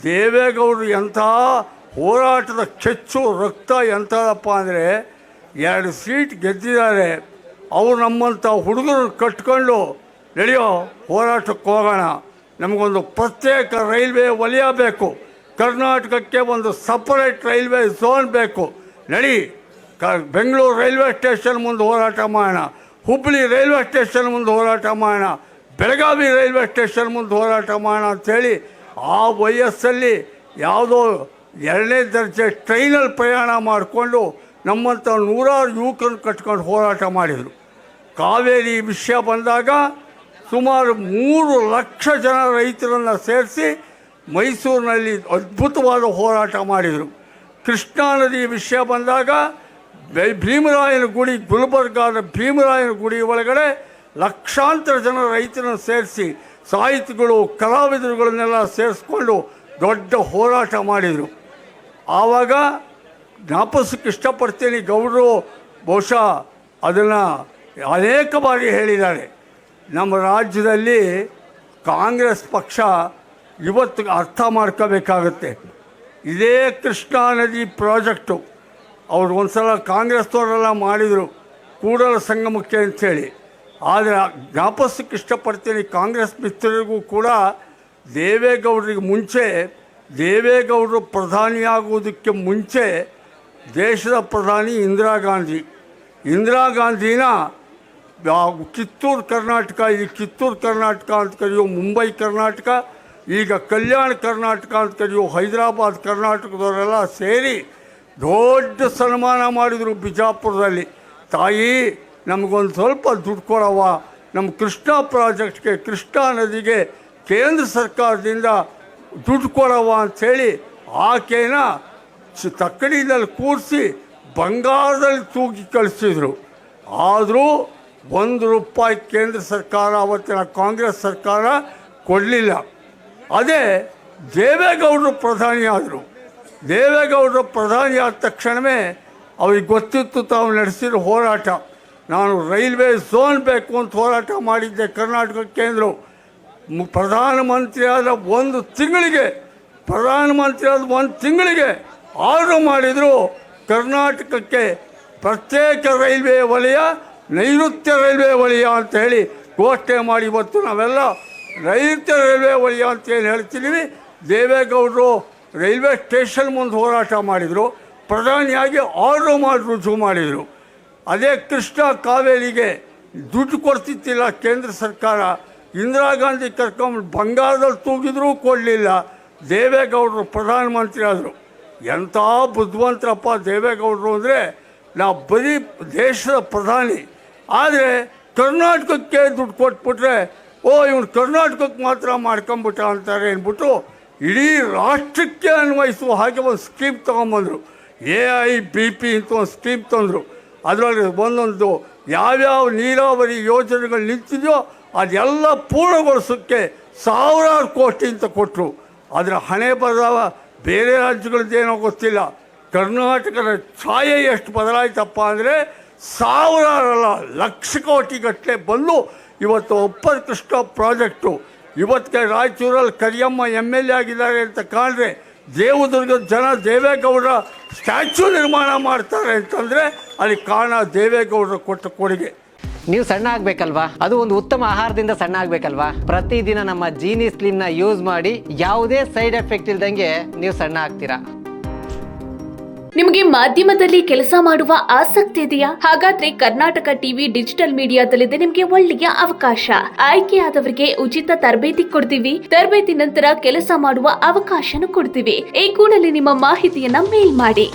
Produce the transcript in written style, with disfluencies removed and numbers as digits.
ದೇವೇಗೌಡರು ಎಂಥ ಹೋರಾಟದ ಕೆಚ್ಚು ರಕ್ತ ಎಂಥದಪ್ಪ ಅಂದರೆ 2 ಸೀಟ್ ಗೆದ್ದಿದ್ದಾರೆ. ಅವರು ನಮ್ಮಂಥ ಹುಡುಗರು ಕಟ್ಕೊಂಡು ನಡೆಯೋ ಹೋರಾಟಕ್ಕೆ ಹೋಗೋಣ, ನಮಗೊಂದು ಪ್ರತ್ಯೇಕ ರೈಲ್ವೆ ವಲಯ ಬೇಕು, ಕರ್ನಾಟಕಕ್ಕೆ ಒಂದು ಸಪರೇಟ್ ರೈಲ್ವೆ ಝೋನ್ ಬೇಕು, ನಡಿ ಬೆಂಗಳೂರು ರೈಲ್ವೆ ಸ್ಟೇಷನ್ ಮುಂದೆ ಹೋರಾಟ ಮಾಡೋಣ, ಹುಬ್ಬಳ್ಳಿ ರೈಲ್ವೆ ಸ್ಟೇಷನ್ ಮುಂದೆ ಹೋರಾಟ ಮಾಡೋಣ, ಬೆಳಗಾವಿ ರೈಲ್ವೆ ಸ್ಟೇಷನ್ ಮುಂದೆ ಹೋರಾಟ ಮಾಡೋಣ ಅಂಥೇಳಿ ಆ ವಯಸ್ಸಲ್ಲಿ ಯಾವುದೋ 2ನೇ ದರ್ಜೆ ಟ್ರೈನಲ್ಲಿ ಪ್ರಯಾಣ ಮಾಡಿಕೊಂಡು ನಮ್ಮಂಥ 100 ಯುವಕರನ್ನು ಕಟ್ಕೊಂಡು ಹೋರಾಟ ಮಾಡಿದರು. ಕಾವೇರಿ ವಿಷಯ ಬಂದಾಗ ಸುಮಾರು 3 ಲಕ್ಷ ಜನ ರೈತರನ್ನು ಸೇರಿಸಿ ಮೈಸೂರಿನಲ್ಲಿ ಅದ್ಭುತವಾದ ಹೋರಾಟ ಮಾಡಿದರು. ಕೃಷ್ಣಾ ನದಿ ವಿಷಯ ಬಂದಾಗ ಭೀಮರಾಯನ ಗುಡಿ, ಗುಲ್ಬರ್ಗಾದ ಭೀಮರಾಯನ ಗುಡಿ ಒಳಗಡೆ ಲಕ್ಷಾಂತರ ಜನ ರೈತರನ್ನು ಸೇರಿಸಿ ಸಾಹಿತಿಗಳು ಕಲಾವಿದರುಗಳನ್ನೆಲ್ಲ ಸೇರಿಸ್ಕೊಂಡು ದೊಡ್ಡ ಹೋರಾಟ ಮಾಡಿದರು. ಆವಾಗ ಜ್ಞಾಪಿಸೋಕ್ಕೆ ಇಷ್ಟಪಡ್ತೀನಿ, ಗೌಡರು ಬಹುಶಃ ಅದನ್ನು ಅನೇಕ ಬಾರಿ ಹೇಳಿದ್ದಾರೆ. ನಮ್ಮ ರಾಜ್ಯದಲ್ಲಿ ಕಾಂಗ್ರೆಸ್ ಪಕ್ಷ ಇವತ್ತು ಅರ್ಥ ಮಾಡ್ಕೋಬೇಕಾಗತ್ತೆ. ಇದೇ ಕೃಷ್ಣಾ ನದಿ ಪ್ರಾಜೆಕ್ಟು ಅವರು ಒಂದು ಸಲ ಕಾಂಗ್ರೆಸ್ನವರೆಲ್ಲ ಮಾಡಿದರು ಕೂಡಲ ಸಂಗಮಕ್ಕೆ ಅಂಥೇಳಿ. ಆದರೆ ಜ್ಞಾಪಿಸೋಕ್ಕೆ ಇಷ್ಟಪಡ್ತೀನಿ, ಕಾಂಗ್ರೆಸ್ ಮಿತ್ರರಿಗೂ ಕೂಡ ದೇವೇಗೌಡರಿಗೆ ಮುಂಚೆ, ದೇವೇಗೌಡರು ಪ್ರಧಾನಿಯಾಗುವುದಕ್ಕೆ ಮುಂಚೆ ದೇಶದ ಪ್ರಧಾನಿ ಇಂದಿರಾ ಗಾಂಧಿನ ಕಿತ್ತೂರು ಕರ್ನಾಟಕ, ಈಗ ಕಿತ್ತೂರು ಕರ್ನಾಟಕ ಅಂತ ಕರೆಯೋ ಮುಂಬೈ ಕರ್ನಾಟಕ, ಈಗ ಕಲ್ಯಾಣ ಕರ್ನಾಟಕ ಅಂತ ಕರೆಯೋ ಹೈದರಾಬಾದ್ ಕರ್ನಾಟಕದವರೆಲ್ಲ ಸೇರಿ ದೊಡ್ಡ ಸನ್ಮಾನ ಮಾಡಿದರು ಬಿಜಾಪುರದಲ್ಲಿ. ತಾಯಿ ನಮಗೊಂದು ಸ್ವಲ್ಪ ದುಡ್ಡು ಕೊಡವ, ನಮ್ಮ ಕೃಷ್ಣಾ ಪ್ರಾಜೆಕ್ಟ್ಗೆ, ಕೃಷ್ಣಾ ನದಿಗೆ ಕೇಂದ್ರ ಸರ್ಕಾರದಿಂದ ದುಡ್ಡು ಕೊಡವ ಅಂಥೇಳಿ ಆಕೆನ ತಕ್ಕಡಿನಲ್ಲಿ ಕೂರಿಸಿ ಬಂಗಾರದಲ್ಲಿ ತೂಗಿ ಕಳಿಸಿದರು. ಆದರೂ ₹1 ಕೇಂದ್ರ ಸರ್ಕಾರ, ಅವತ್ತಿನ ಕಾಂಗ್ರೆಸ್ ಸರ್ಕಾರ ಕೊಡಲಿಲ್ಲ. ಅದೇ ದೇವೇಗೌಡರು ಪ್ರಧಾನಿ ಆದರು. ದೇವೇಗೌಡರು ಪ್ರಧಾನಿ ಆದ ತಕ್ಷಣವೇ ಅವ್ರಿಗೆ ಗೊತ್ತಿತ್ತು ತಾವು ನಡೆಸಿರೋ ಹೋರಾಟ. ನಾನು ರೈಲ್ವೆ ಝೋನ್ ಬೇಕು ಅಂತ ಹೋರಾಟ ಮಾಡಿದ್ದೆ ಕರ್ನಾಟಕಕ್ಕೆ ಅಂದರು. ಪ್ರಧಾನಮಂತ್ರಿ ಆದ ಒಂದು ತಿಂಗಳಿಗೆ ಆರ್ಡರ್ ಮಾಡಿದರು, ಕರ್ನಾಟಕಕ್ಕೆ ಪ್ರತ್ಯೇಕ ರೈಲ್ವೆ ವಲಯ, ನೈಋತ್ಯ ರೈಲ್ವೆ ವಲಯ ಅಂತ ಹೇಳಿ ಘೋಷಣೆ ಮಾಡಿ ಇವತ್ತು ನಾವೆಲ್ಲ ನೈಋತ್ಯ ರೈಲ್ವೆ ವಲಯ ಅಂತೇನು ಹೇಳ್ತಿದ್ದೀವಿ. ದೇವೇಗೌಡರು ರೈಲ್ವೆ ಸ್ಟೇಷನ್ ಮುಂದೆ ಹೋರಾಟ ಮಾಡಿದರು, ಪ್ರಧಾನಿಯಾಗಿ ಆರ್ಡರ್ ಮಾಡಿ ರುಜು ಮಾಡಿದರು. ಅದೇ ಕೃಷ್ಣ ಕಾವೇರಿಗೆ ದುಡ್ಡು ಕೊಡ್ತಿತ್ತಿಲ್ಲ ಕೇಂದ್ರ ಸರ್ಕಾರ. ಇಂದಿರಾ ಗಾಂಧಿ ಕರ್ಕೊಂಡು ಬಂಗಾರದಲ್ಲಿ ತೂಗಿದ್ರೂ ಕೊಡಲಿಲ್ಲ. ದೇವೇಗೌಡರು ಪ್ರಧಾನಮಂತ್ರಿ ಆದರು. ಎಂಥ ಬುದ್ಧಿವಂತರಪ್ಪ ದೇವೇಗೌಡರು ಅಂದರೆ, ನಾವು ಬರೀ ದೇಶದ ಪ್ರಧಾನಿ ಆದರೆ ಕರ್ನಾಟಕಕ್ಕೆ ದುಡ್ಡು ಕೊಟ್ಬಿಟ್ರೆ ಇವನು ಕರ್ನಾಟಕಕ್ಕೆ ಮಾತ್ರ ಮಾಡ್ಕೊಂಬಿಟ್ಟ ಅಂತಾರೆ ಅಂದ್ಬಿಟ್ಟು ಇಡೀ ರಾಷ್ಟ್ರಕ್ಕೆ ಅನ್ವಯಿಸುವ ಹಾಗೆ ಒಂದು ಸ್ಕೀಮ್ ತೊಗೊಂಬಂದರು. AIBP ಅಂತ ಒಂದು ಸ್ಕೀಮ್ ತಂದರು. ಅದರಲ್ಲಿ ಒಂದೊಂದು ಯಾವ್ಯಾವ ನೀರಾವರಿ ಯೋಜನೆಗಳು ನಿಂತಿದೆಯೋ ಅದೆಲ್ಲ ಪೂರ್ಣಗೊಳಿಸೋಕ್ಕೆ 1000 ಕೋಟಿ ಅಂತ ಕೊಟ್ಟರು. ಅದರ ಹಣೆ ಬರದವ ಬೇರೆ ರಾಜ್ಯಗಳದ್ದೇನೋ ಗೊತ್ತಿಲ್ಲ. ಕರ್ನಾಟಕದ ಛಾಯೆ ಎಷ್ಟು ಬದಲಾಯ್ತಪ್ಪ ಅಂದರೆ 1000 ಅಲ್ಲ, ಲಕ್ಷ ಕೋಟಿ ಗಟ್ಟಲೆ ಬಂದು ಇವತ್ತು ಅಪ್ಪರ್ ಕೃಷ್ಣ ಪ್ರಾಜೆಕ್ಟು ಇವತ್ತಿಗೆ ರಾಯಚೂರಲ್ಲಿ ಕರಿಯಮ್ಮ MLA ಆಗಿದ್ದಾರೆ ಅಂತ ಕಾಣ್ರೆ, ದೇವದುರ್ಗದ ಜನ ದೇವೇಗೌಡರ ಸ್ಟ್ಯಾಚ್ಯೂ ನಿರ್ಮಾಣ ಮಾಡ್ತಾರೆ ಅಂತಂದರೆ ಅಲ್ಲಿ ಕಾರಣ ದೇವೇಗೌಡರು ಕೊಟ್ಟ ಕೊಡುಗೆ. ನೀವು ಸಣ್ಣ ಆಗಬೇಕಲ್ವಾ, ಅದು ಒಂದು ಉತ್ತಮ ಆಹಾರದಿಂದ ಸಣ್ಣ ಆಗಬೇಕಲ್ವಾ. ಪ್ರತಿದಿನ ನಮ್ಮ ಜೀನಿ ಸ್ಲಿಮ್ನ ಯೂಸ್ ಮಾಡಿ ಯಾವುದೇ ಸೈಡ್ ಎಫೆಕ್ಟ್ ಇಲ್ದಂಗೆ ನೀವು ಸಣ್ಣ ಆಗ್ತೀರಾ. ನಿಮಗೆ ಮಾಧ್ಯಮದಲ್ಲಿ ಕೆಲಸ ಮಾಡುವ ಆಸಕ್ತಿ ಇದೆಯಾ? ಹಾಗಾದ್ರೆ ಕರ್ನಾಟಕ ಟಿವಿ ಡಿಜಿಟಲ್ ಮೀಡಿಯಾದಲ್ಲಿದೆ ನಿಮಗೆ ಒಳ್ಳೆಯ ಅವಕಾಶ. ಆಯ್ಕೆಯಾದವರಿಗೆ ಉಚಿತ ತರಬೇತಿ ಕೊಡ್ತೀವಿ. ತರಬೇತಿ ನಂತರ ಕೆಲಸ ಮಾಡುವ ಅವಕಾಶನೂ ಕೊಡ್ತೀವಿ. ಈ ಕೂಡಲೇ ನಿಮ್ಮ ಮಾಹಿತಿಯನ್ನ ಮೇಲ್ ಮಾಡಿ.